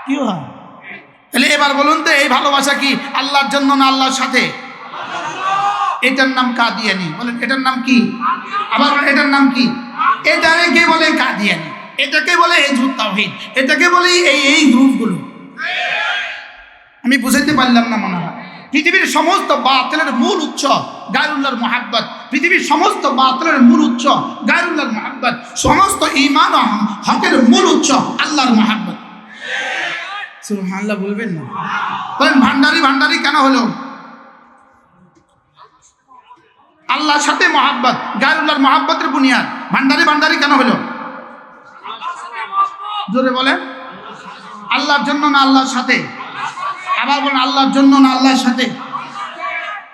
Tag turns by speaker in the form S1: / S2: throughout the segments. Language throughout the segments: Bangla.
S1: কি হয়? তাহলে এবার বলুন তো, এই ভালোবাসা কি আল্লাহর জন্য না আল্লাহর সাথে? এটার নাম কাদিয়ানি। বলেন এটার নাম কি? আবার বলেন এটার নাম কি? এটাকে বলে কাদিয়ানি, এটাকে বলে হিজবুত তাওহীদ, এটাকে বলে এই গ্রুপগুলো। আমি বুঝাইতে পারলাম না মনে হয়। পৃথিবীর সমস্ত বাতিলের মূল উৎস গায়রুল্লাহর মুহাব্বত, পৃথিবীর সমস্ত বাতিলের মূল উৎস গায়রুল্লাহর মুহাব্বত, সমস্ত ঈমান ও হকের মূল উৎস আল্লাহর মুহাব্বত। সুবহানাল্লাহ বলবেন না? বলেন ভান্ডারি ভান্ডারি কেন হলো? আল্লাহর সাথে মুহাব্বত, গায়রুল্লাহর মুহাব্বতের বুনিয়াদ। ভান্ডারি ভান্ডারি কেন হলো? জোরে বলেন। আল্লাহর জন্য না আল্লাহর সাথে? আবার বলেন আল্লাহর জন্য না আল্লাহর সাথে?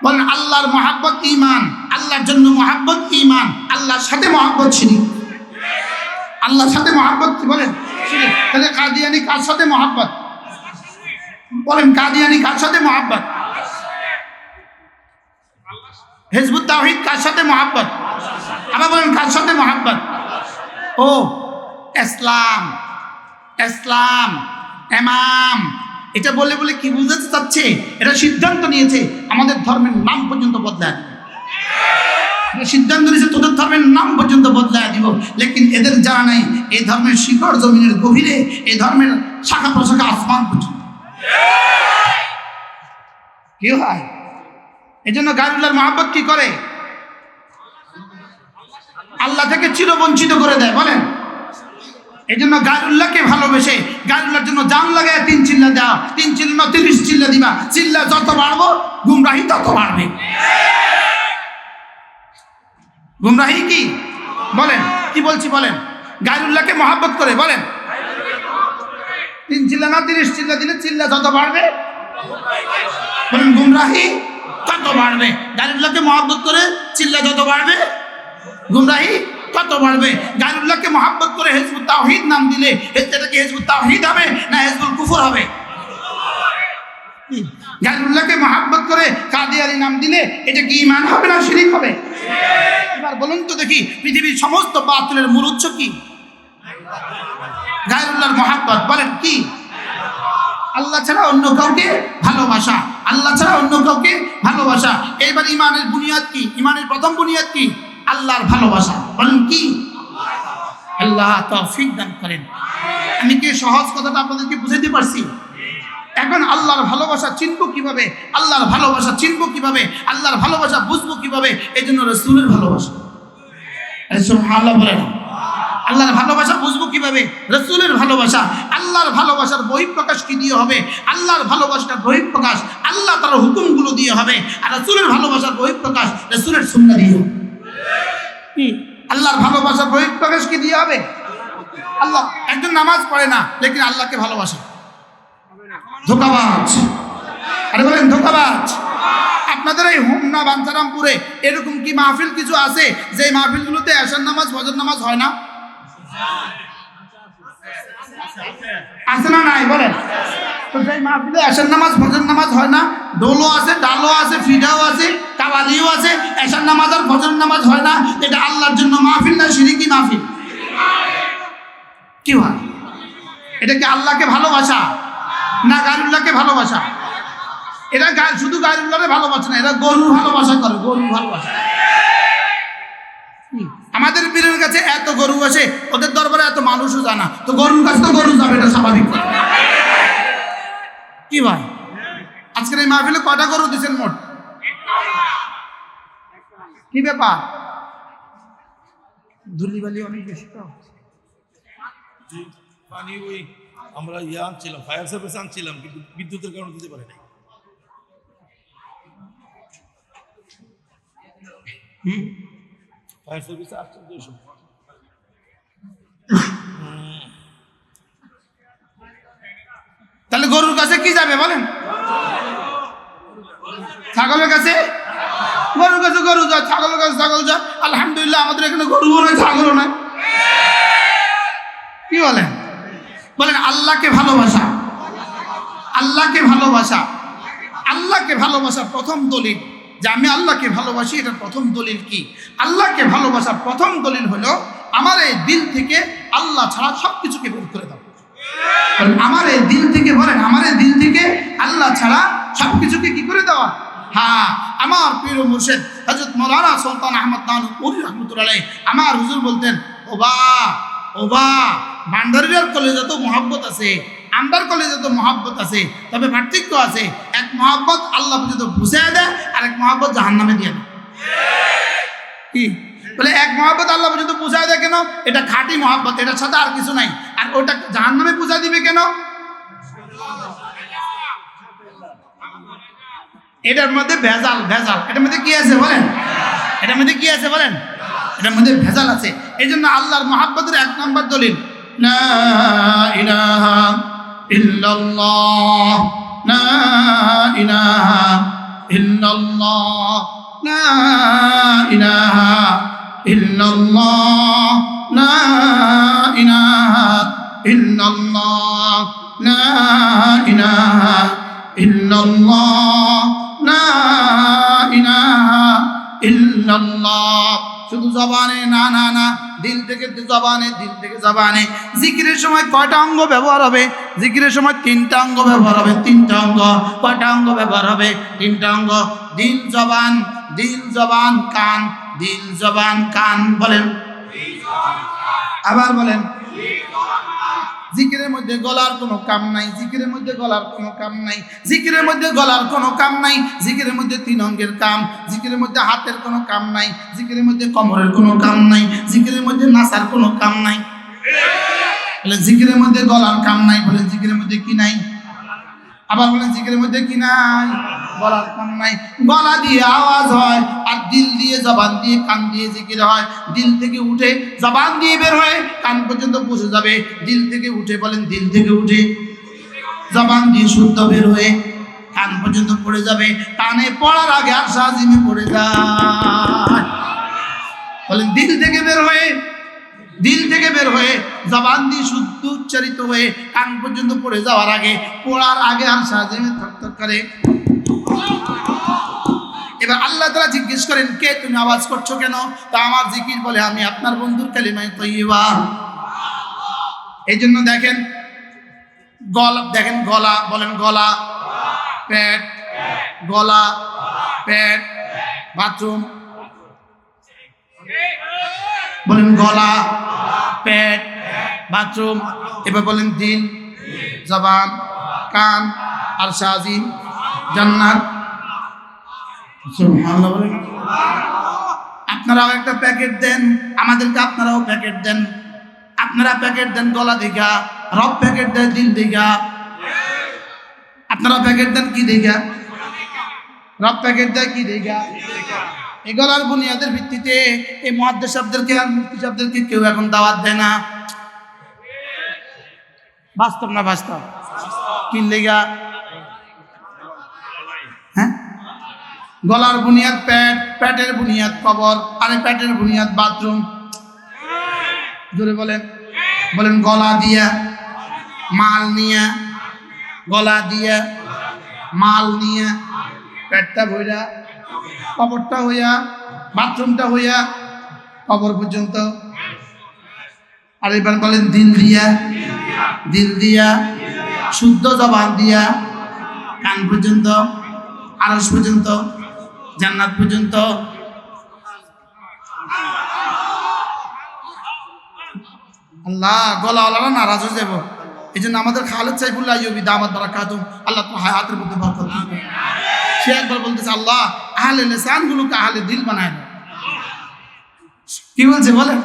S1: বলেন আল্লাহর মুহাব্বত ঈমান, আল্লাহর জন্য মুহাব্বত ঈমান, আল্লাহর সাথে মুহাব্বত শিরক। আল্লাহর সাথে মুহাব্বত কি বলেন? শিরক। তাহলে কাদিয়ানি কার সাথে মুহাব্বত? বলেন কাদিয়ানি কার সাথে মুহাব্বত? হিজবুত তাওহীদ কার সাথে মুহাব্বত? আবার বলেন কার সাথে মুহাব্বত? ও ইসলাম, ইসলাম, ইমাম, এটা বলে বলে কি বুঝাতে চাচ্ছে? এটা সিদ্ধান্ত নিয়েছে আমাদের ধর্মের নাম পর্যন্ত বদলায় দিব। সিদ্ধান্ত নিয়েছে তোদের ধর্মের নাম পর্যন্ত বদলায় দিব। লেকিন এদের জানা নাই এই ধর্মের শিকড় জমিনের গভীরে, এই ধর্মের শাখা প্রশাখা আসমান পর্যন্ত। কি হয়? এই জন্য গায়রুল্লাহর মুহাব্বত কি করে? আল্লাহ থেকে চিরবঞ্চিত করে দেয়। বলেন এই জন্য গায়রুল্লাহকে ভালোবেসে গায়রুল্লাহর জন্য জান লাগায় 3 চিল্লা দেওয়া, 3 চিল্লা 30 চিল্লা দিবা। চিল্লা যত বাড়বো গুমরাহি তত বাড়বে। গুমরাহি কি বলেন? কি বলছি বলেন? গায়রুল্লাহকে মহব্বত করে বলেন 3 চিল্লা না 30 চিল্লা দিলে চিল্লা যত বাড়বে বলেন গুমরাহি তত বাড়বে। গায়রুল্লাহকে মহব্বত করে চিল্লা যত বাড়বে গুমরাহি তত বাড়বে। গায়রুল্লাহকে মহব্বত করে হিজবুত তাওহীদ নাম দিলে এটা কি হিজবুত তাওহীদ হবে না হিজবুল কুফর হবে? গায়রুল্লাহকে মহব্বত করে কাদিয়ানি নাম দিলে এটা কি ঈমান হবে না শিরক হবে? এবার বলুন তো দেখি, পৃথিবীর সমস্ত বাতিলের মূল উৎস কি? গায়রুল্লাহর মহব্বত। বলেন কি? আল্লাহ ছাড়া অন্য কাউকে ভালোবাসা, আল্লাহ ছাড়া অন্য কাউকে ভালোবাসা। এইবার ঈমানের বুনিয়াদ কি? ঈমানের প্রথম বুনিয়াদ কি? আল্লাহর ভালোবাসা। বলেন কি? আল্লাহ তৌফিক দান করেন। আমি কি সহজ কথাটা আপনাদেরকে বুঝাইতে পারছি? এখন আল্লাহর ভালোবাসা চিনব কিভাবে? আল্লাহর ভালোবাসা চিনব কিভাবে? আল্লাহর ভালোবাসা বুঝবো কিভাবে? এই জন্য রাসূলের ভালোবাসা। সুবহানাল্লাহ বলেন। আল্লাহর ভালোবাসা বুঝবো কিভাবে? রাসূলের ভালোবাসা। আল্লাহর ভালোবাসার বহিঃপ্রকাশ কি দিয়ে হবে? আল্লাহর ভালোবাসার বহিঃপ্রকাশ আল্লাহ তার হুকুমগুলো দিয়ে হবে। আর রাসূলের ভালোবাসার বহিঃপ্রকাশ রাসূলের সুন্নাহ দিয়ে হবে। আল্লাহর ভালোবাসার বহিঃপ্রকাশ কি দিয়ে হবে? আল্লাহ একজন নামাজ পড়ে না লেকিন আল্লাহকে ভালোবাসে, ধোঁকাবাজ। আরে বলেন ধোঁকাবাজ। আপনাদের এই হোমনা বাঞ্ছারামপুরে এরকম কি মাহফিল কিছু আছে যে মাহফিলগুলোতে এশার নামাজ ফজর নামাজ হয় না? আছে না নাই বলেন? তো সেই মাহফিলে এশার নামাজ ফজর নামাজ হয় না? ডোলও আছে, ডালও আছে, ফিডাও আছে, কাওয়ালিও আছে, এশার নামাজ আর ফজর নামাজ হয় না। এটা আল্লাহর জন্য মাহফিল না শিরকি মাহফিল? কি হয়? এটা কি আল্লাহকে ভালোবাসা না গায়রুল্লাহকে ভালোবাসা? এরা শুধু গায়রুল্লাহকে ভালোবাসে না, এরা গরুর ভালোবাসা করে, গরুর ভালোবাসা। আমাদের পীরের কাছে এত গরু আছে, ওদের দরবারে এত মানুষও জানা, তো গরুর কাছে তো গরু যাবে, এটা স্বাভাবিক। কি ভাই আজকের এই মাহফিলে কয়টা গরু দিচ্ছেন মোট? কি ব্যাপার? ধুলিবালি অনেক বেশি তো।
S2: পানি ওই আমরা আনছিলাম, ফায়ার সার্ভিস আনছিলাম, কিন্তু বিদ্যুতের কারণে দিতে পারে নাই। ফায়ার সার্ভিস আসছে 200।
S1: তাহলে গরুর কাছে কি যাবে বলেন? ছাগলের কাছে? গরুর কাছে গরু যা, ছাগলের কাছে ছাগল যা। আলহামদুলিল্লাহ আমাদের এখানে গরুও নয়, ছাগলও নয়। কি বলেন? বলেন আল্লাহকে ভালোবাসা, আল্লাহকে ভালোবাসা, আল্লাহকে ভালোবাসার প্রথম দলিল যে আমি আল্লাহকে ভালোবাসি, এটার প্রথম দলিল কি? আল্লাহকে ভালোবাসার প্রথম দলিল হলো আমার এই দিল থেকে আল্লাহ ছাড়া সব কিছুকে বের করে দাও। বলেন আমার এই দিল থেকে, বলেন আমার এই দিল থেকে আল্লাহ ছাড়া সবকিছুকে কি করে দেওয়া। হ্যাঁ, আমার পীর ও মুর্শিদ হযরত মাওলানা সুলতান আহমদ নানুপুরি রাহমাতুল্লাহ আলাইহি আমার হুজুর বলতেন, ও বা ভান্ডারিয়ার কলেজে তো মহব্বত আছে, আমদার কলেজে তো মহব্বত আছে, তবে পার্থক্য আছে। এক মহব্বত আল্লাহ পর্যন্ত বুঝায় দেয়, আর এক মহব্বত জাহান্নামে দিয়ে দেয়। কি বলে? এক মহব্বত আল্লাহ পর্যন্ত বুঝায় দেয় কেন? এটা খাঁটি মহব্বত, এটার সাথে আর কিছু নাই। আর ওটা জাহান্নামে বুঝা দিবে কেন? এটার মধ্যে ভেজাল। এটার মধ্যে কি আছে বলেন? এটার মধ্যে কি আছে বলেন? এটার মধ্যে ভেজাল আছে। এই জন্য আল্লাহর মহব্বতের 1 নম্বর দলিল লা ইলাহা ইল্লাল্লাহ, লা ইলাহা ইল্লাল্লাহ, লা ইলাহা ইল্লাল্লাহ, লা ইলাহা ইল্লাল্লাহ, লা ইলাহা ইল্লাল্লাহ, লা ইলাহা ইল্লাল্লাহ। শুধু জবানে না, দিল থেকে জবানে, দিল থেকে জবানে। জিকিরের সময় কয়টা অঙ্গ ব্যবহার হবে? জিকিরের সময় 3টা অঙ্গ ব্যবহার হবে। 3টা অঙ্গ। কয়টা অঙ্গ ব্যবহার হবে? 3টা অঙ্গ। দিল জবান কান, দিল জবান কান। বলেন, আবার বলেন। জিকিরের মধ্যে গলার কোনো কাম নাই, জিকিরের মধ্যে গলার কোনো কাম নাই, জিকিরের মধ্যে গলার কোনো কাম নাই। জিকিরের মধ্যে 3 অঙ্গের কাম। জিকিরের মধ্যে হাতের কোনো কাম নাই, জিকিরের মধ্যে কোমরের কোনো কাম নাই, জিকিরের মধ্যে নাসার কোনো কাম নাই। বলেন জিকিরের মধ্যে গলার কাম নাই। বলেন জিকিরের মধ্যে কি নাই? আবার বলেন জিকিরের মধ্যে কি নাই? গলার কাম নাই। গলা দিয়ে আওয়াজ হয়, আর দিল দিয়ে, জবান দিয়ে, কান দিয়ে জিকির হয়। দিল থেকে উঠে জবান দিয়ে বের হয়ে কান পর্যন্ত পৌঁছে যাবে। দিল থেকে উঠে, বলেন দিল থেকে উঠে জবান দিয়ে শুদ্ধ বের হয়ে কান পর্যন্ত পড়ে যাবে। কানে পড়ার আগে আর সাজিমে পড়ে যায়। বলেন দিল থেকে বের হয়ে জবান দিয়ে শুদ্ধ উচ্চারিত হয়ে কান পর্যন্ত পড়ে যাওয়ার আগে, পড়ার আগে আর সাজিমে থরথর করে। এবার আল্লাহ তাআলা জিজ্ঞেস করেন, কে তুমি আওয়াজ করছো কেন? তা আমার জিকির বলে, আমি আপনার বন্ধুর কালিমায়ে তাইয়্যিবা। এই জন্য দেখেন গলা, বলেন গলা, পেট, গলা, পেট, বাথরুম। বলেন গলা, পেট, বাথরুম। এবার বলেন দিল, জবান, কান, আর সাজিম, জান্নাত। সুবহানাল্লাহ বলেন। আপনারাও একটা প্যাকেট দেন, আমাদেরকে আপনারাও প্যাকেট দেন। আপনারা প্যাকেট দেন গলা দেখা, রব প্যাকেট দেয় দিল দেখা। আপনারা প্যাকেট দেন কি দেখা? রব প্যাকেট দেয় কি দেখা? এই গলার বুনিয়াদের ভিত্তিতে এই মুহাদ্দিস সাহেবদেরকে আর মুফতি সাহেবদেরকে কেউ এখন দাওয়াত দেয় না। বাস্তব না বাস্তব? কি লেগা? হ্যাঁ, গলার বুনিয়াদ পেট, পেটের বুনিয়াদ কবর, আর পেটের বুনিয়াদ বাথরুম। জোরে বলেন। বলেন গলা দিয়া মাল নিয়া, গলা দিয়া মাল নিয়া, পেটটা ভইরা, কবরটা হইয়া, বাথরুমটা হইয়া কবর পর্যন্ত। আর এবার বলেন দিল দিয়া শুদ্ধ জবান দিয়া কান পর্যন্ত, আরশ পর্যন্ত, জান্নাত পর্যন্ত। আল্লাহ গলাওয়ালারা নারাজ হয়ে যাব। এই জন্য আমাদের খালেদ সাইফুল্লাহ আইয়ুবী দামাত বারাকাতুহু, আল্লাহ তাআলা হায়াতের মধ্যে বরকত দিন। সে একবার বলতেছে, আল্লাহ আহলে লিসান গুলোকে আহলে দিল বানায় দাও। কি বলছে বলেন?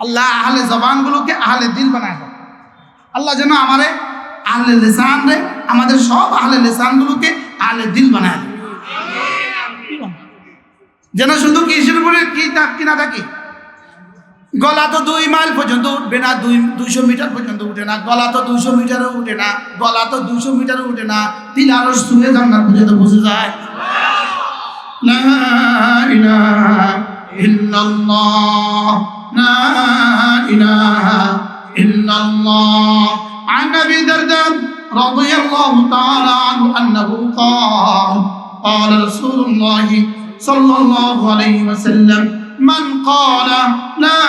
S1: আল্লাহ আহলে জবান গুলোকে আহলে দিল বানায় দাও। আল্লাহ যেন আমারে আহলে লিসান রে, আমাদের সব আহলে লিসান গুলোকে আহলে দিল বানায় দাও। যেন শুধু কিসের উপরে কি না থাকি। গলা তো 2 মাইল পর্যন্ত উঠবে না, 200 মিটার পর্যন্ত উঠে না। গলা তো 200 মিটারও উঠে না, গলা তো 200 মিটারও উঠে না। দিল আরশ ছুঁয়ে জান্নাত পর্যন্ত পৌঁছে যায়। লা ইলাহা ইল্লাল্লাহ, লা ইলাহা ইল্লাল্লাহ। عن أبي درداء رضي الله تعالى عنه أنه قال قال رسول الله صلى الله عليه وسلم মান ক্বালা লা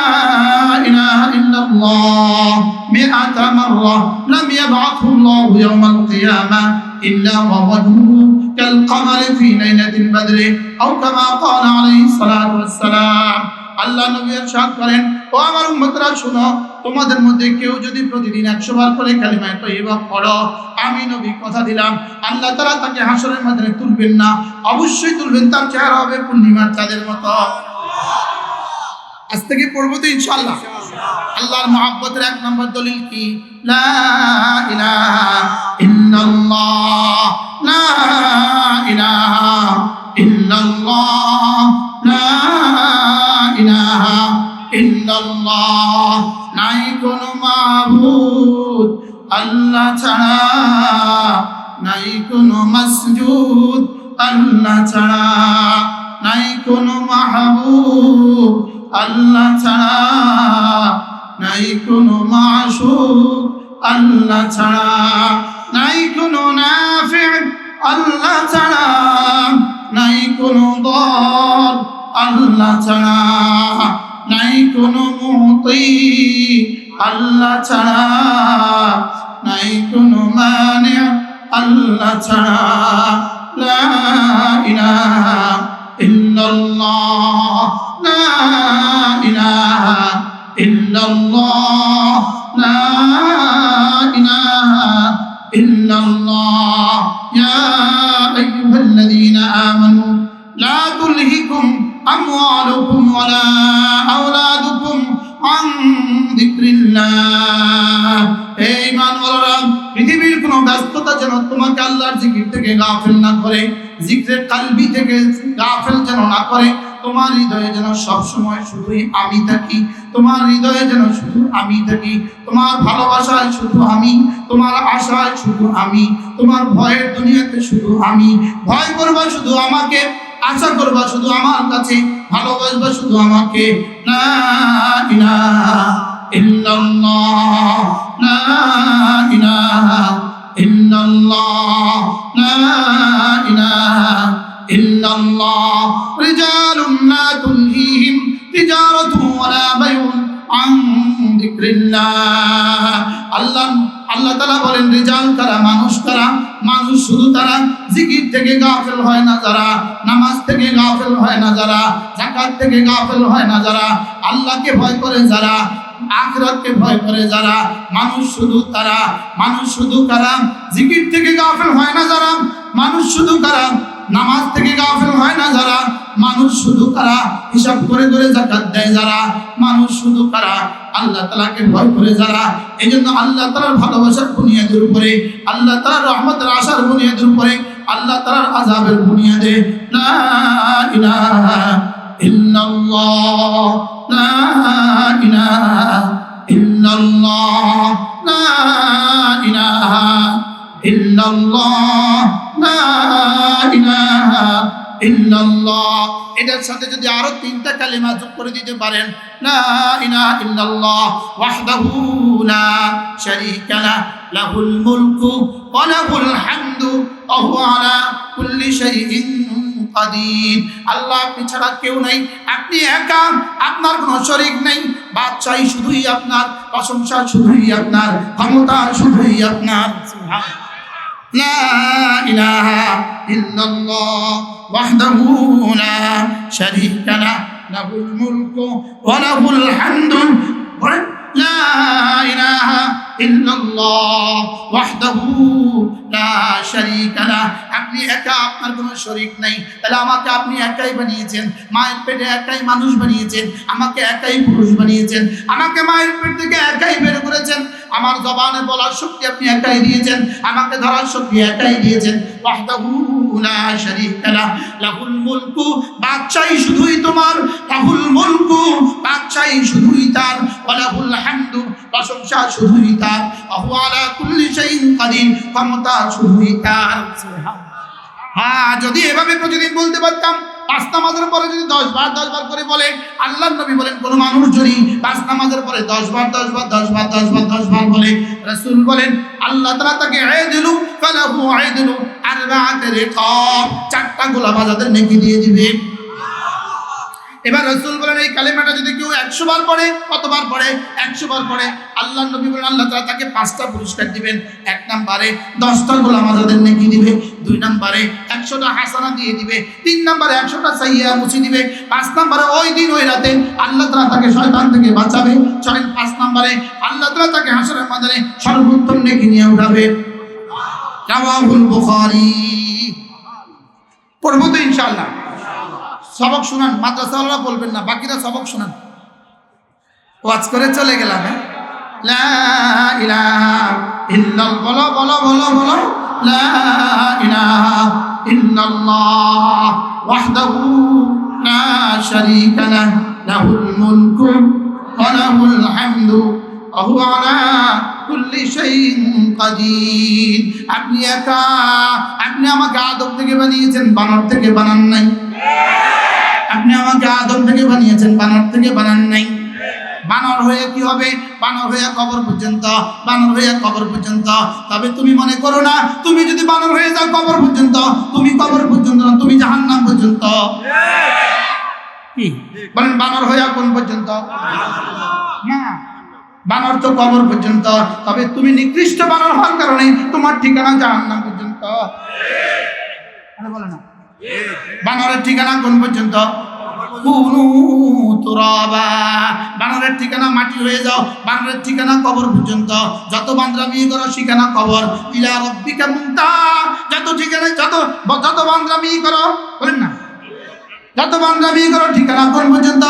S1: ইলাহা ইল্লাল্লাহ 100 মাররা লাম ইয়াবআথহু আল্লাহু ইয়াওমাল কিয়ামাহ ইল্লা ওয়া ওয়াজহুহু কাল কমারি ফি লাইলাতিল বদরি আও কামা ক্বালা আলাইহিস সালাতু ওয়াস সালাম। আল্লাহ নবী ইরশাদ করেন, ও আমার উম্মতরা শুনো, তোমাদের মধ্যে কেউ যদি প্রতিদিন 100 বার করে কালিমা তয়্যিবা পড়ো, আমি নবী কথা দিলাম আল্লাহ তাআলা তাকে হাসরের ময়দানে তুলবেন না, অবশ্যই তুলবেন, তার চেহারা হবে পূর্ণিমার চাঁদের মতো। আজ থেকে পড়বো তো ইনশাআল্লাহ। আল্লাহর মহব্বতের 1 নম্বর দলিল কি? লা ইলাহা ইল্লাল্লাহ, লা ইলাহা ইল্লাল্লাহ, লা ইলাহা ইল্লাল্লাহ। নাই কোনো মাবুদ আল্লাহ ছাড়া, নাই কোনো মাসজুদ আল্লাহ ছাড়া, নাই কোনো মাহবুব আল্লাহ ছাড়া, নাই কোনো মাশুক আল্লাহ ছাড়া, নাই কোনো নাফি আল্লাহ ছাড়া, নাই কোনো দর আল্লাহ ছাড়া, নাই কোনো মুতি আল্লাহ ছাড়া, নাই কোনো মানি আল্লাহ ছাড়া। লা ইলাহা ইল্লাল্লাহ, লা ইলাহা ইল্লাল্লাহ, লা ইলাহা ইল্লাল্লাহ। ইয়া আইয়ুহাল্লাযীনা আমানু লা তুলহিকুম আমওয়ালুকুম ওয়ালা আওলাদুকুম আন যিকরিল্লাহ। হে ঈমানওয়ালারা, পৃথিবীর কোনো ব্যস্ততা যেন তোমাকে আল্লাহর জিকির থেকে গাফিল না করে, জিকরে কলবি থেকে গাফিল যেন না করে। তোমার হৃদয়ে যেন সবসময় শুধুই আমি থাকি, তোমার হৃদয়ে যেন শুধু আমি থাকি, তোমার ভালোবাসায় শুধু আমি, তোমার আশায় শুধু আমি, তোমার ভয়ের দুনিয়াতে শুধু আমি। ভয় করবা শুধু আমাকে, আশা করবা শুধু আমার কাছে, ভালোবাসবা শুধু আমাকে। লা ইলাহা ইল্লাল্লাহ, লা ইলাহা ইল্লাল্লাহ, লা ইলাহা ইল্লাল্লাহ। রিজালুন লা তুলহিহিম তিজারাতুন ওয়ালা বাইউন আন যিকরিল্লাহ। আল্লাহ তাআলা বলেন, রিজাল কারা, মানুষ কারা? মানুষ শুধু তারা জিকির থেকে গাফিল হয় না যারা, নামাজ থেকে গাফিল হয় না যারা, যাকাত থেকে গাফিল হয় না যারা, আল্লাহকে ভয় করে যারা, আখিরাতকে ভয় করে যারা, মানুষ শুধু তারা। মানুষ শুধু কারা? জিকির থেকে গাফিল হয় না যারা, মানুষ শুধু কারা? নামাজ থেকে গাফিল হয় না যারা, মানুষ শুধু কারা? হিসাব করে করে যাকাত দেয় যারা, মানুষ শুধু কারা? আল্লাহ তাআলাকে ভয় করে যারা। এজন্য আল্লাহ তাআলার ভালোবাসার বুনিয়াদের উপরে, আল্লাহ তাআলার রহমতের আশার বুনিয়াদের উপরে, আল্লাহ তাআলার আযাবের বুনিয়াদে লা ইলাহা ইল্লাল্লাহ, লা ইলাহা ইল্লাল্লাহ, লা ইলাহা ইল্লাল্লাহ, লা ইলাহা ইল্লাল্লাহ। এটার সাথে যদি আরো 3টা কালিমা যোগ করে দিতে পারেন, লা ইলাহা ইল্লাল্লাহ ওয়াহদাহু লা শারীকা লাহু লাহুল মুলকু ওয়া লাহুল হামদু ওয়া হুয়া আলা কুল্লি শাইইন কাদির। আল্লাহ আপনি ছাড়া কেউ নাই, আপনি একা, আপনার কোনো শরীক নেই, বাদশাহী শুধুই আপনার, প্রশংসা শুধুই আপনার, ক্ষমতা শুধুই আপনার। লা ইলাহা ইল্লাল্লাহ ওয়াহদাহু লা শারীকা লাহু লাহুল মুলকু ওয়া লাহুল হামদু লা ইলাহা ইল্লাল্লাহ ওয়াহদাহু লা শারীকা লাহু। আপনি একা, আপনার কোনো শরীক নাই। তাহলে আমাকে আপনি একাই বানিয়েছেন, মায়ের পেটে একাই মানুষ বানিয়েছেন, আমাকে একাই পুরুষ বানিয়েছেন, আমাকে মায়ের পেট থেকে একাই বের করেছেন, আমার জবানে বলার শক্তি আপনি একাই দিয়েছেন, আমাকে ধরার শক্তি একাই দিয়েছেন। ওয়াহদাহু লা শারীকা লাহু লাহুল মুলকু, বাদশাহী শুধুই তোমার, লাহুল মুলকু, বাদশাহী শুধুই তার, ওয়া লাহুল হামদু, প্রশংসা শুধুই তার, ওয়া হুয়া আলা কুল্লি শাইইন কাদির, ক্ষমতা শুধুই তার। হ্যাঁ, যদি এভাবে প্রতিদিন বলতে পারতাম, 5 নামাজের পরে যদি 10 বার করে বলে, আল্লাহর নবী বলেন কোন মানুষ যদি 5 নামাজের পরে 10 বার বলে, রাসূল বলেন আল্লাহ তাআলা তাকে আইদিলু ফালাহু আইদিলু আরবাআত রিকাব, 4টা গোলাম আযাদের নেকি দিয়ে দিবে। এবার রাসূল বলেন এই কালেমাটা যদি কেউ 100 বার পড়ে, কতবার পড়ে? 100 বার পড়ে। আল্লাহর নবী বলেন আল্লাহ তাআলা তাকে 5টা পুরস্কার দিবেন। 1 নম্বরে 10টা গোলাম আজাদের নেকি দিবে, 2 নম্বরে 100টা হাসানা দিয়ে দিবে, 3 নম্বরে 100টা সাইয়্যা মুছে দিবে, 5 নম্বরে ওই দিন ওই রাতে আল্লাহ তাআলা তাকে শয়তান থেকে বাঁচাবে, 5 নম্বরে আল্লাহ তাআলা তাকে হাসরের ময়দানে সর্বোত্তম নেকি নিয়ে উঠাবে। রাওয়াহুল বুখারী। পড়বো তো ইনশাআল্লাহ। সবক শুনান, মাদ্রাসাওয়ালা বলবেন না, বাকিরা সবক শুনান। ওয়াজ করে চলে গেলাম। লা ইলাহা ইল্লাল্লাহ, বলো বলো বলো বলো, লা ইলাহা ইল্লাল্লাহ ওয়াহদাহু লা শারীকা লাহু, লাহুল মুলকু ওয়া লাহুল হামদু ওয়া হুয়া আলা কুল্লি শাইইন কাদির। আপনি একা, আপনি আমাকে আদম থেকে বানিয়েছেন, বানর থেকে বানান নাই। আপনি আমাকে আদম থেকে বানিয়েছেন, বানর থেকে বানান নাই। বানর হয়ে কি হবে? বানর হয়ে কবর পর্যন্ত, বানর হয়ে কবর পর্যন্ত। তবে তুমি মনে করো না তুমি যদি বানর হয়ে যাও কবর পর্যন্ত, তুমি কবর পর্যন্ত না, তুমি জাহান্নাম পর্যন্ত। কি বলেন? বানর হয়ে কোন পর্যন্ত? না, বানর তো কবর পর্যন্ত। তবে তুমি নিকৃষ্ট বানর হওয়ার কারণে তোমার ঠিকানা জাহান্নাম পর্যন্ত। আরে বলে না, বানরের ঠিকানা কোন পর্যন্ত? কুনু তুরাবা। বানরের ঠিকানা মাটি হয়ে যাও, বানরের ঠিকানা কবর পর্যন্ত। যত বান্দরামি করো ঠিকানা কবর। ইলা রাব্বিকা মুনতাহা। যত ঠিকানা যত বান্দরামি করো, বলেন না, যত বান্দরামি করো ঠিকানা কোন পর্যন্ত?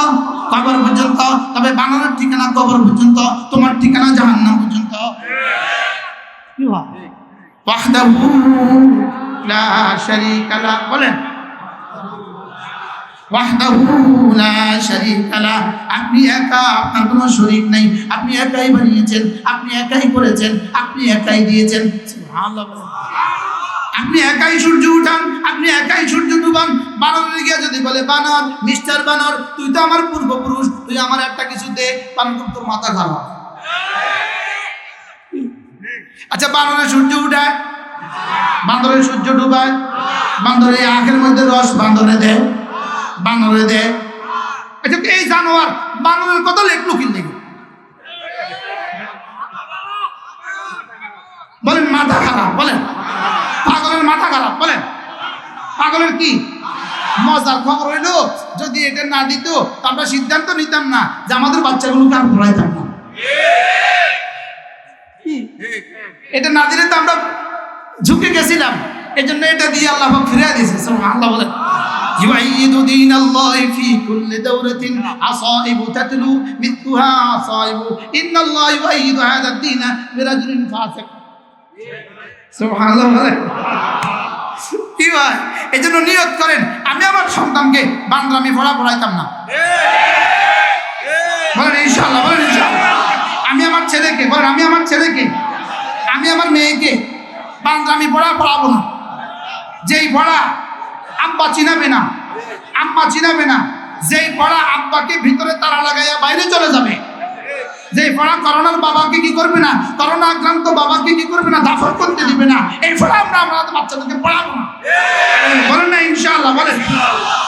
S1: কবর পর্যন্ত। তবে বানরের ঠিকানা কবর পর্যন্ত, তোমার ঠিকানা জাহান্নাম পর্যন্ত। কি হয়? ওয়াহদাহু লা শারীকা লাহ, বলেন ওয়াহদাহু লা শারীকা লাহ। আপনি একা, আপনার কোনো শরীক নাই। আপনি একাই বানিয়েছেন, আপনি একাই করেছেন, আপনি একাই দিয়েছেন। সুবহানাল্লাহ। আপনি একাই সূর্য উঠান, আপনি একাই সূর্য ডুবান। বানরের গিয়ে যদি বলে বানর, মিস্টার বানর, তুই তো আমার পূর্বপুরুষ, তুই আমার একটা কিছু দে, বানর তোর মাথা খারাপ। আচ্ছা, বানরের সূর্য উঠায়, বান্দরের সূর্য ডুবায়, বান্দরে আখের মধ্যে রস বান্দরে দেয়, বানরে দেয়। আচ্ছা, এই জানোয়ার বানরের কথা লেখলো কি লেগে? বলেন মাথা খারাপ, বলেন পাগলের মাথা খারাপ, বলেন পাগলের কি মজার খবর হইলো, যদি এটা না দিত তা আমরা সিদ্ধান্ত নিতাম না যে আমাদের বাচ্চাগুলোকে আর পড়াইতাম না। এটা না দিলে তো আমরা ঝুঁকে গেছিলাম, এই জন্য এটা দিয়ে আল্লাহ ফিরে দিয়েছে। সুবহানাল্লাহ। বলেন يؤيد دين الله في كل دورة عصائب تتلو مثلها عصائب إن الله يؤيد هذا الدين برجل فاسق। সুবহানাল্লাহ। কি ভাই, এই জন্য নিয়ত করেন আমি আমার সন্তানকে বান্দরামি পড়াইতাম না। বলেন ইনশাআল্লাহ, বলেন ইনশাআল্লাহ। আমি আমার ছেলেকে, বলেন আমি আমার ছেলেকে, আমি আমার মেয়েকে বান্দরামি পড়াবো না। যেই পড়া আব্বা চিনাবে না, আম্মা চিনাবে না, যেই পড়া আব্বাকে ভিতরে তালা লাগাইয়া বাইরে চলে যাবে, যেই পড়া করোনার বাবাকে কি করবে না, করোনা আক্রান্ত বাবাকে কি করবে না, দাফন করতে দিবে না, এই পড়া আমরা আমাদের বাচ্চাদেরকে পড়াবো না। বলেন না ইনশাআল্লাহ, বলেন।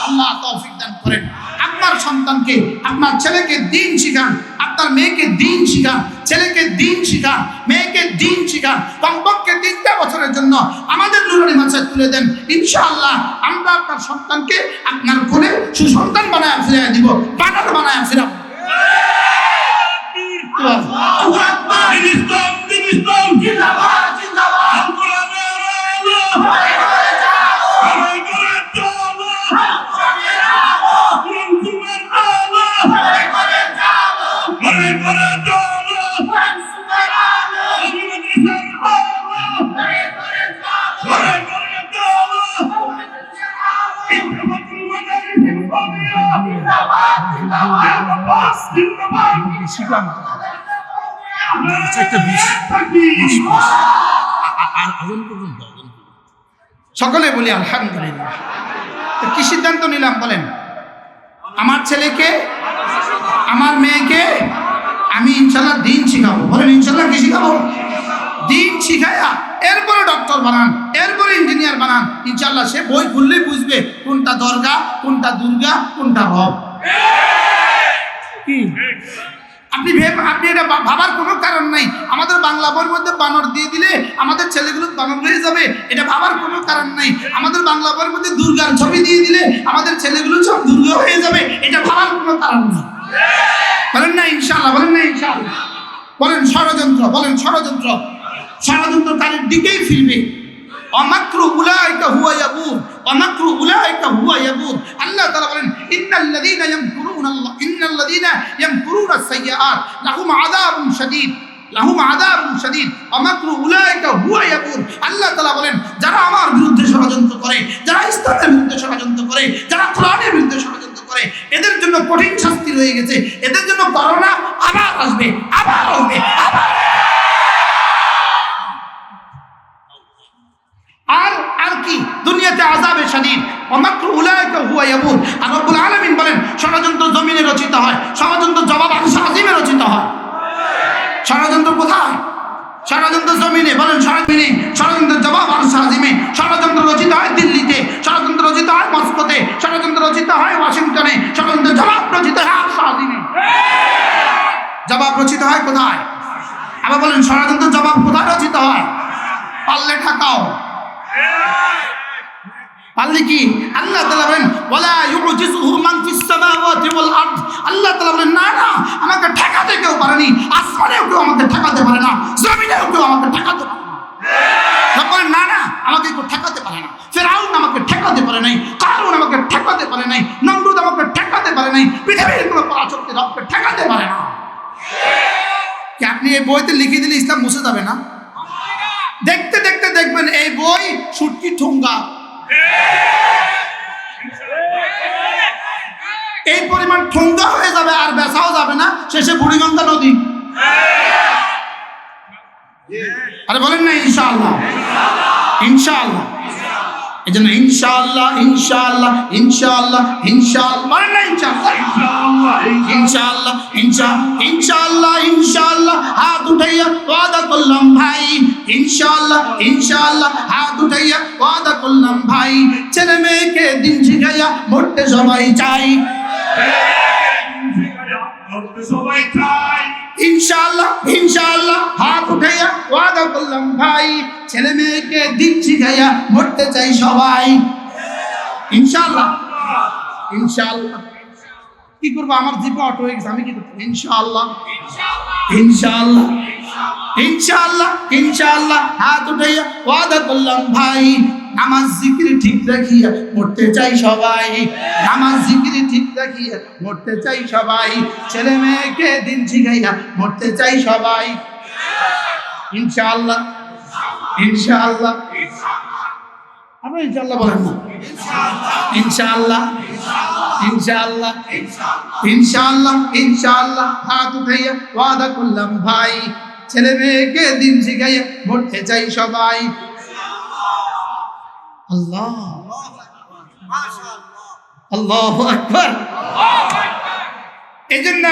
S1: আল্লাহ তৌফিক দান করেন। আপনার সন্তানকে, আপনার ছেলেকে দ্বীন শিখান, আপনার মেয়েকে দ্বীন শিখান, ছেলেকে দ্বীন শিখান, মেয়েকে দ্বীন শিখান। কমপক্ষে 3টা বছরের জন্য আমাদের নুরানি মাদ্রাসায় তুলে দেন। ইনশাআল্লাহ আমরা আপনার সন্তানকে আপনার কোলে সুসন্তান বানায় ফিরিয়ে দিব, বানর বানায় ফিরাবো। সকলে বলি আলহামদুলিল্লাহ। কি সিদ্ধান্ত নিলাম বলেন? আমার ছেলেকে, আমার মেয়েকে আমি ইনশাআল্লাহ দ্বীন শিখাবো। বলেন ইনশাআল্লাহ কি শিখাবো? দ্বীন শিখায়া এরপরে ডক্টর বানান, এরপরে ইঞ্জিনিয়ার বানান। ইনশাআল্লাহ সে বই খুললেই বুঝবে কোনটা দরগা, কোনটা দুর্গা, কোনটা রব। কি আপনি এটা ভাবার কোনো কারণ নাই। আমাদের বাংলা বইয়ের মধ্যে বানর দিয়ে দিলে আমাদের ছেলেগুলো বানর হয়ে যাবে, এটা ভাবার কোনো কারণ নাই। আমাদের বাংলা বইয়ের মধ্যে দুর্গার ছবি দিয়ে দিলে আমাদের ছেলেগুলো সব দুর্গা হয়ে যাবে, এটা ভাবার কোনো কারণ নেই। বলেন না ইনশাআল্লাহ, বলেন না ইনশাআল্লাহ, বলেন ষড়যন্ত্র, বলেন ষড়যন্ত্র, ষড়যন্ত্রকারীর দিকেই ফিরবে। অমাকরু উলাইকা হুয়া ইয়াবুর, অমাকরু উলাইকা হুয়া ইয়াবুর। আল্লাহ তাআলা বলেন ইন্নাল্লাযীনা ইয়ামকুরুনা সাইয়্যাআত লাহুম আযাবুন শাদীদ, লাহুম আযাবুন শাদীদ অমাকরু উলাইকা হুয়া ইয়াবুর। আল্লাহ তাআলা বলেন যারা আমার বিরুদ্ধে ষড়যন্ত্র করে, যারা ইসলামের বিরুদ্ধে ষড়যন্ত্র করে, যারা কোরআনের বিরুদ্ধে ষড়যন্ত্র করে, এদের জন্য কঠিন শাস্তি রয়ে গেছে। এদের জন্য করোনা আবার আসবে, আবার আসবে, আবার। আর কি দুনিয়াতে আযাবে শাদীদ ওয়ামাকরু উলাইকা হুয়া ইয়াবুর। আর রব্বুল আলামিন বলেন ষড়যন্ত্র জমিনে রচিত হয়, ষড়যন্ত্র জবাব আরশে আযীমে রচিত হয়। ষড়যন্ত্র কোথায়? ষড়যন্ত্র জমিনে, বলেন জমিনে। ষড়যন্ত্রের জবাব আরশে আযীমে। ষড়যন্ত্র রচিত হয় দিল্লিতে, ষড়যন্ত্র রচিত হয় মস্কোতে, ষড়যন্ত্র রচিত হয় ওয়াশিংটনে, ষড়যন্ত্রের জবাব রচিত হয় আরশে আযীমে। জবাব রচিত হয় কোথায়? আবার বলেন ষড়যন্ত্রের জবাব কোথায় রচিত হয়? পারলে ঠাকাও, পারলে কি? আল্লাহ তাআলা বলেন ওয়ালা ইউজিজুহু মান ফিস সামাওয়াতি ওয়াল আরদ। আল্লাহ তাআলা বলেন না না, আমাকে ঠেকাতে কেউ পারেনি, আসমানেও কেউ আমাকে ঠেকাতে পারে না, জমিনেও কেউ আমাকে ঠেকাতে পারে না। বলেন না না, আমাকে কেউ ঠেকাতে পারে না। ফিরআউন আমাকে ঠেকাতে পারে নাই, কারুন আমাকে ঠেকাতে পারে নাই, নমরুদ আমাকে ঠেকাতে পারে নাই, পৃথিবীর কোনো পরাশক্তি আমাকে ঠেকাতে পারে না। কি আপনি এই বইতে লিখে দিলে ইসলাম মুছে যাবে না? দেখতে দেখতে দেখবেন এই বই সুটকি ঠোঙ্গা, এই পরিমাণ ঠোঙ্গা হয়ে যাবে, আর বেচাও যাবে না, শেষে বুড়িগঙ্গা নদী। আরে বলেন না ইনশাআল্লাহ, ইনশাআল্লাহ। এই জন্য ইনশাআল্লাহ, ইনশাআল্লাহ, ইনশাআল্লাহ, ইনশাআল্লাহ, বলেন না ইনশাআল্লাহ, ইনশাআল্লাহ, ইনশাআল্লাহ, ইনশাআল্লাহ। হাত উঠাইয়া ওয়াদা করলাম ভাই, ইনশাআল্লাহ, ইনশাআল্লাহ, হাত উঠাইয়া ওয়াদা করলাম ভাই, ছেলে মেয়েকে দিন শিখাইয়া মরতে সবাই চাই, ইনশাআল্লাহ, ইনশাআল্লাহ, হাত উঠাইয়া ওয়াদা করলাম ভাই, ছেলে মেয়েকে দিন শিখাইয়া মরতে চাই সবাই, ইনশাআল্লাহ, ইনশাআল্লাহ। কি করবো? আমার জিপে অটো হয়ে গেছে, আমি কি করবো? ইনশাআল্লাহ, ইনশাআল্লাহ, ইনশাআল্লাহ, ইনশাআল্লাহ, হাত উঠাইয়া ওয়াদা করলাম ভাই, নামাজ জিকির ঠিক রাখিয়া মরতে চাই সবাই, নামাজ জিকির ঠিক রাখিয়া মরতে চাই সবাই, ছেলে মেয়েকে দিন শিখাইয়া মরতে চাই সবাই, ইনশাআল্লাহ, ইনশাআল্লাহ। আপনি ইনশাআল্লাহ বলেন না? ইনশাআল্লাহ, ইনশাআল্লাহ, ইনশাআল্লাহ, ইনশাআল্লাহ, হাত উঠাইয়া ওয়াদা করলাম ভাই, ছেলে মেয়েকে দিন শিখাইয়া মরতে চাই সবাই। আল্লাহ, আল্লাহু আকবার। এই জন্য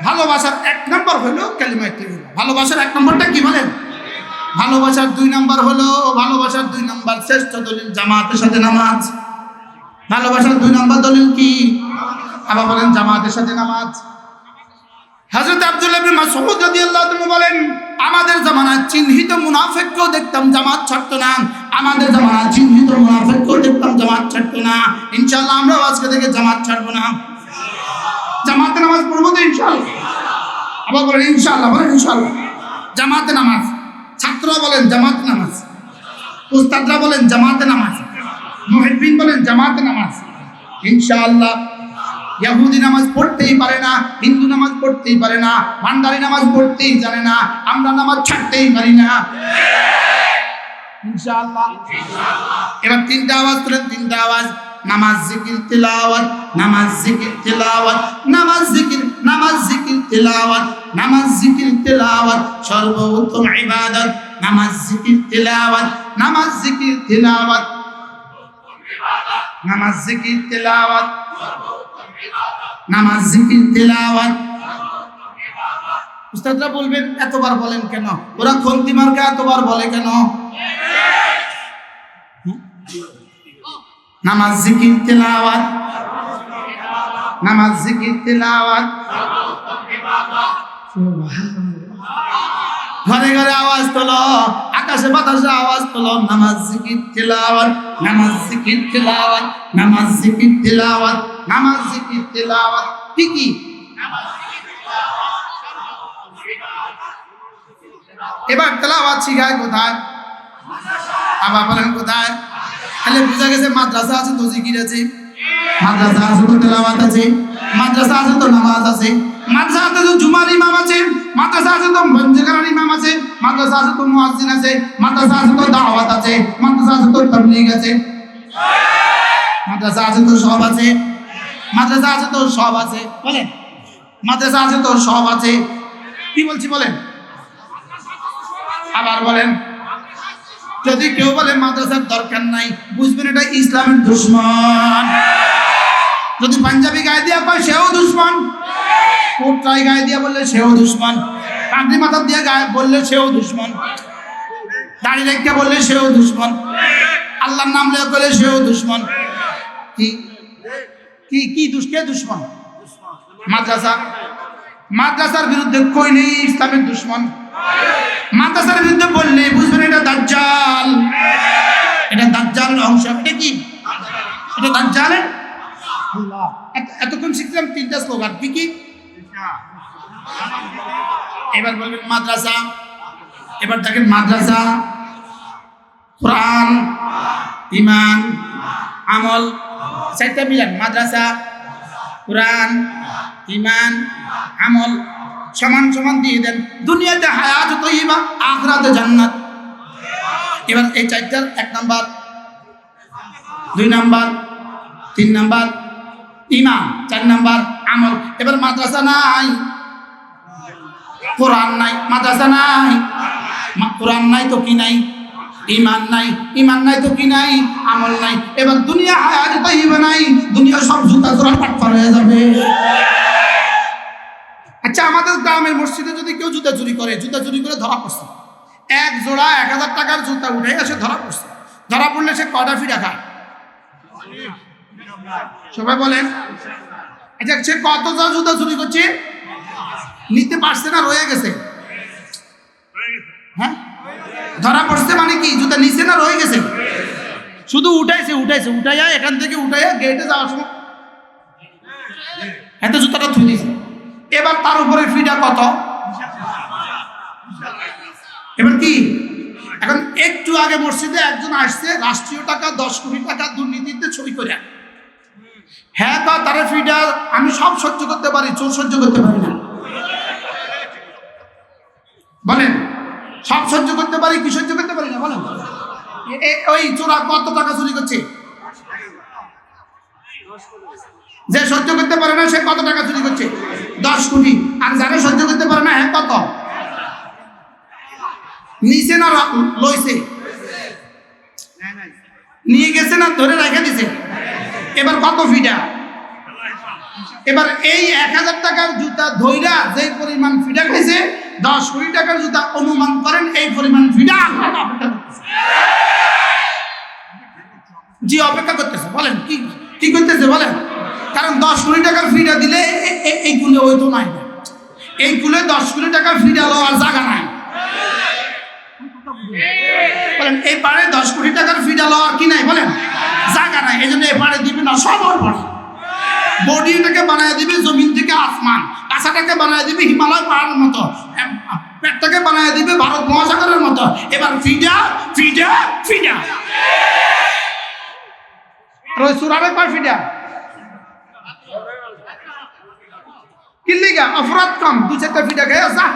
S1: ভালোবাসার এক নম্বর হলো কালিমা তাইয়্যিবা। ভালোবাসার এক নম্বরটা কি বলেন? ভালোবাসার দুই নম্বর হলো, ভালোবাসার দুই নম্বর শ্রেষ্ঠ দলিল জামাতের সাথে নামাজ। ভালোবাসার দুই নম্বর দলিল কি? আবার বলেন জামাতের সাথে নামাজ। হযরত আব্দুল্লাহ ইবনে মাসউদ রাদিয়াল্লাহু তাআলা বলেন আমাদের জামানায় চিহ্নিত মুনাফিককেও দেখতাম জামাত ছাড়তো না, আমাদের জামানায় চিহ্নিত মুনাফিককেও দেখতাম জামাত ছাড়তো না। ইনশাআল্লাহ আমরা আজকে থেকে জামাত ছাড়বো না, জামাতে নামাজ পড়বো তো ইনশাআল্লাহ। আবার বলেন ইনশাআল্লাহ, বলেন ইনশাআল্লাহ। জামাতে নামাজ, ছাত্ররা বলেন জামাতে নামাজ, উস্তাদরা বলেন জামাতে নামাজ, মুহিব্বিন বলেন জামাতে নামাজ, ইনশাআল্লাহ। ইহুদি নামাজ পড়তেই পারে না, হিন্দু নামাজ পড়তেই পারে না, ভান্ডারি নামাজ পড়তেই জানে না, আমরা নামাজ ছাড়তেই পারি না, ইনশাআল্লাহ। এবার তিনটা আওয়াজ করেন, তিনটা আওয়াজ। নামাজ জিকির তিলাওয়াত, নামাজ জিকির তিলাওয়াত, নামাজ জিকির, নামাজ জিকির তিলাওয়াত, নামাজ জিকির তিলাওয়াত সর্বোত্তম ইবাদত। নামাজ জিকির তিলাওয়াত, নামাজ জিকির তিলাওয়াত, নামাজ জিকির তিলাওয়াত, নামাজ জিকির তিলাওয়াত। উস্তাদরা বলবেন এতবার বলেন কেন? ওরা খন্তি মার্কা এতবার বলে কেন? নামাজ জিকির তিলাওয়াত, নামাজ জিকির তেলাওয়াত। ঘরে ঘরে আওয়াজ তোলো, আকাশে বাতাসে আওয়াজ তোলো, নামাজ জিকির তেলাওয়াত, নামাজ জিকির তেলাওয়াত, নামাজ জিকির তেলাওয়াত, নামাজ জিকির তেলাওয়াত। কি এবার তেলাওয়াত শিখায় কোথায়? আবার বলেন কোথায়? তাহলে বুঝা গেছে মাদ্রাসা আছে তো জিকির আছে, মাদ্রাসা আছে তো তেলাওয়াত আছে, মাদ্রাসা আছে তো নামাজ আছে, মাদ্রাসা আছে তো জুমার ইমাম আছে, মাদ্রাসা আছে তো বঞ্জেগার ইমাম আছে, মাদ্রাসা আছে তো মুয়াজ্জিন আছে, মাদ্রাসা আছে তো দাওয়াত আছে, মাদ্রাসা আছে তো তাবলীগ আছে, মাদ্রাসা আছে তো সব আছে, মাদ্রাসা আছে তো সব আছে। বলেন মাদ্রাসা আছে তো সব আছে। কি বলছি বলেন? আবার বলেন। যদি কেউ বলে মাদ্রাসার দরকার নাই, বুঝবেন এটা ইসলামের দুশমন। যদি পাঞ্জাবি গায়ে দিয়া কয় সেও দুশমন, কোটটাই গায়ে দিয়া বললে সেও দুশমন, কাঁধি মাথা দিয়ে গায়ে বললে সেও দুশমন, দাড়ি রেখে বললে সেও দুশমন, আল্লাহর নাম লেখা করলে সেও দুশমন। কি কি কি কে দুশমন? মাদ্রাসা। মাদ্রাসার বিরুদ্ধে কই নেই ইসলামের দুশমন। মাদ্রাসার বিরুদ্ধে বললে বুঝবেন এটা দাজ্জাল, এটা দাজ্জালের অংশ। এটা কি? এটা দাজ্জালের। আল্লাহ, এতক্ষণ শিখলাম তিনটা স্লোগান। কি কি? এবার বলবেন মাদ্রাসা। এবার দেখেন মাদ্রাসা, কোরআন, ঈমান, আমল, চারটা মিলান। মাদ্রাসা, কোরআন, ঈমান, আমল সমান সমান দিয়ে দেন। দুনিয়াতে হায়াত তৈয়বা, আখিরাতে জান্নাত। এবার এই চারটার 1 নাম্বার, 2 নাম্বার, 3 নাম্বার ঈমান, 4 নাম্বার আমল। এবার মাদ্রাসা নাই, কোরআন নাই, মাদ্রাসা নাই, কোরআন নাই তো কি নাই? ঈমান নাই, ঈমান নাই তো কি নাই? আমল নাই। এবার দুনিয়া হায়াত তৈয়বা নাই, দুনিয়া সব জুতা জোড়া পাটপার হয়ে যাবে। আচ্ছা, আমাদের গ্রামের মসজিদে যদি কেউ জুতা চুরি করে, জুতা চুরি করে ধরা পড়ছে, 1 জোড়া 1000 টাকার জুতা উঠে এসে ধরা পড়ছে, ধরা পড়লে সে কয়টা ফিটা খায়? সবাই বলেন। আচ্ছা, সে কত জুতা চুরি করছে? নিতে পারছে না রয়ে গেছে? হ্যাঁ, ধরা পড়ছে মানে কি? জুতা নিচে না রয়ে গেছে? শুধু উঠাইয়া এখান থেকে উঠাইয়া গেটে যাওয়ার সময় এত জুতাটা থুই দিয়েছে। এবার তার উপরে ফিটা কত? এবার কি? এখন একটু আগে মসজিদে একজন আসছে, রাষ্ট্রীয় টাকা 10 কোটি টাকা দুর্নীতিতে ছবি করে। হ্যাঁ, তার ফিটা আমি সব সহ্য করতে পারি, চোর সহ্য করতে পারি না। বলেন, সব সহ্য করতে পারি, কি সহ্য করতে পারি না? বলেন। ওই চোরা কত টাকা চুরি করছে? যে সহ্য করতে পারে না সে কত টাকা চুরি করছে? 10 কোটি। আর যারা সহ্য করতে পারে না, হ্যাঁ কত নিচে না লইছে? নিয়ে গেছে না ধরে রেখে দিছে? এবার কত ফিডা? এবার এই 1000 টাকার জুতা ধইরা যে পরিমাণ ফিডা খাইছে, 10 কোটি টাকার জুতা অনুমান করেন এই পরিমাণ ফিডা জি অপেক্ষা করতেছে। বলেন কি কি করতেছে? বলেন। কারণ 10 কোটি টাকার ফিডা দিলে এই কুলে হইতো নাই, এই কুলে 10 কোটি টাকার ফিডা লওয়ার জায়গা নাই। বলেন, এই পারে 10 কোটি টাকার ফিডা লওয়ার কি নাই? বলেন, জায়গা নাই। এই জন্য এ পারে দিবে না, সবার পারে বডিটাকে বানায় দিবে জমিন থেকে আসমান, কাঁচাটাকে বানায় দিবে হিমালয় পাহাড়ের মতো, পেটটাকে বানায় দিবে ভারত মহাসাগরের মতো। এবার ফিডা ফিডা ফিডা। আর ওই সুরারে কয় ফিডা? কিল্লিগা অপরাধ কম, 2-4টা ফিডা খেয়ে আসা।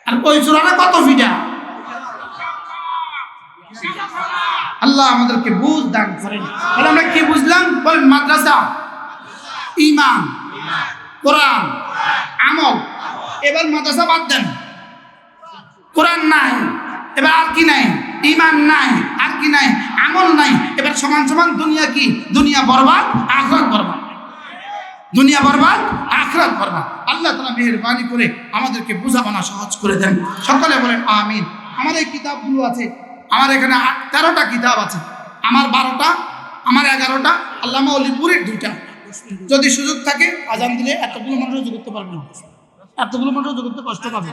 S1: আর ওই সুরারে কত ফিডা? আল্লাহ আমাদেরকে বুঝ দান করেন। তাহলে আমরা কি বুঝলাম? বলেন, মাদ্রাসা, ঈমান, কোরআন, আমল। এবার মাদ্রাসা বাদ দেন, কোরআন নাই, এবার আর কি নাই? ঈমান নাই, আর কি নাই? আমল নাই। এবার সমান সমান দুনিয়া কি? দুনিয়া বরবাদ, আখিরাত বরবাদ। দুনিয়া বরবাদ, আখিরাত বরবাদ। আল্লাহ তাআলা মেহেরবানি করে আমাদেরকে বুঝাবানা সহজ করে দেন। সকলে বলেন আমিন। আমার এই কিতাবগুলো আছে, আমার এখানে 13টা কিতাব আছে, আমার 12টা, আমার 11টা, আল্লামা অলিপুরের 2টা। যদি সুযোগ থাকে আজান দিলে এতগুলো মানুষ অজু করতে পারবে না, এতগুলো মানুষ অজু করতে কষ্ট পাবে।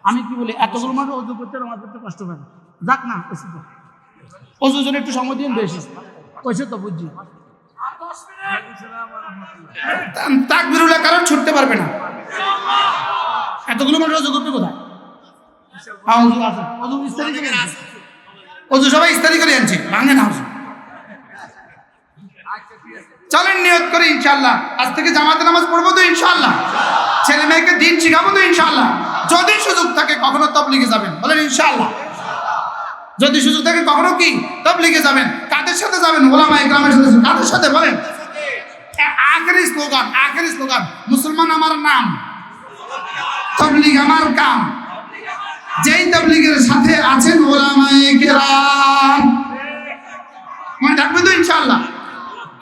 S1: আমি কি বলি, এতগুলো মানুষ অজু করতে নামাজ পড়তে কষ্ট পাবে, যাক না অজুর জন্য একটু সময় দিন বেশি পয়সা তো বুঝছি। তাকবীরুল্লাহ কারণ ছুটতে পারবে না, এতগুলো মানুষ অজু করবে কোথায়? অজু আছে, অজু ইস্তারি করে আনছে, অজু সবাই ইস্তারি করে আনছে, ভাঙে না। চলেন নিয়ত করি ইনশাআল্লাহ, আজ থেকে জামাতে নামাজ পড়বো তো ইনশাআল্লাহ, ছেলে মেয়েকে দিন শিখাবো তো ইনশাআল্লাহ। যদি সুযোগ থাকে কখনো তাবলীগে যাবেন, বলেন ইনশাআল্লাহ। যদি সুযোগ থাকে কখনো কি তাবলীগে যাবেন, কাদের সাথে যাবেন? ওলামা ইকরামের সাথে। কাদের সাথে বলেন? আখেরি স্লোগান, মুসলমান আমার নাম, তাবলীগ আমার কাম। যেই তাবলীগের সাথে আছেন ওলামা ইকরাম, মনে রাখবেন তো ইনশাআল্লাহ।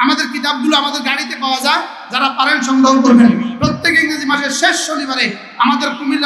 S1: আমাদের কিতাবগুলো আমাদের গাড়িতে পাওয়া যায়, যারা পারেন সংগ্রহ করবেন। প্রত্যেক ইংরেজি মাসের শেষ শনিবারে আমাদের কুমিল্লা